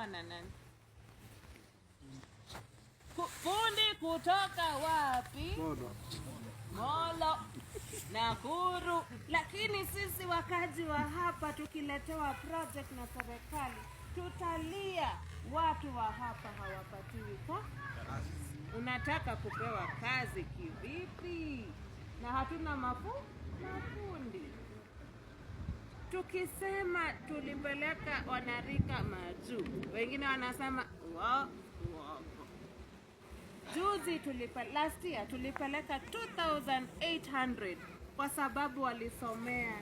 Unaitwa na nani? Fundi kutoka wapi? Molo, Nakuru. Lakini sisi wakazi wa hapa tukiletewa project na serikali tutalia. Watu wa hapa hawapatiwi kazi. Unataka kupewa kazi kivipi? Na hatuna mafundi. Tukisema tulipeleka wanarika majuu, wengine wanasema uongo. Juzi last year tulipeleka 2,800 kwa sababu walisomea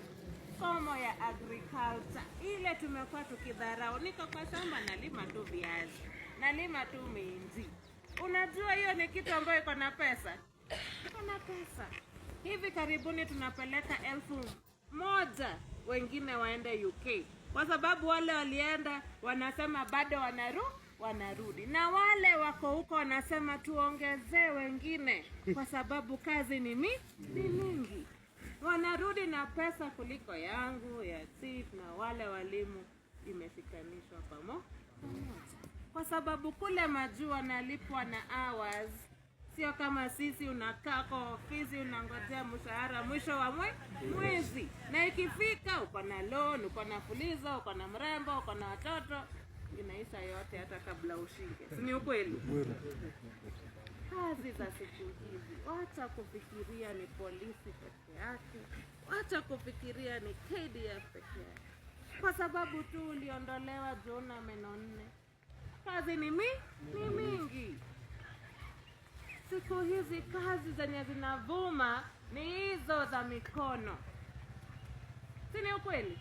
somo ya agriculture. Ile tumekuwa tukidharau. Niko kwa shamba nalima tu viazi, nalima tu minzi. Unajua hiyo ni kitu ambayo iko na pesa? Kuna pesa. Hivi karibuni tunapeleka 1,000 wengine waende UK. Kwa sababu wale walienda wanasema bado wanarudi. Na wale wako huko wanasema tuongezee wengine kwa sababu kazi ni mingi. Wanarudi na pesa kuliko yangu, ya chief na wale walimu imeshikanishwa pamoja. Kwa sababu kule majuu wanalipwa na hours. Sio kama sisi unakaa kwa ofisi unangojea mshahara mwisho wa mwezi. Na ikifika uko na loan, uko na fuliza, uko na mrembo, uko na watoto, inaisha yote hata kabla ushike. Si ni ukweli? Kazi za siku hizi, wacha kufikiria ni polisi peke yake, wacha kufikiria ni KDF peke yake. Kwa sababu tu uliondolewa jona meno 4. Kazi ni mingi. Siku hizi kazi zenye zinavuma ni hizo za mikono. Si ni ukweli?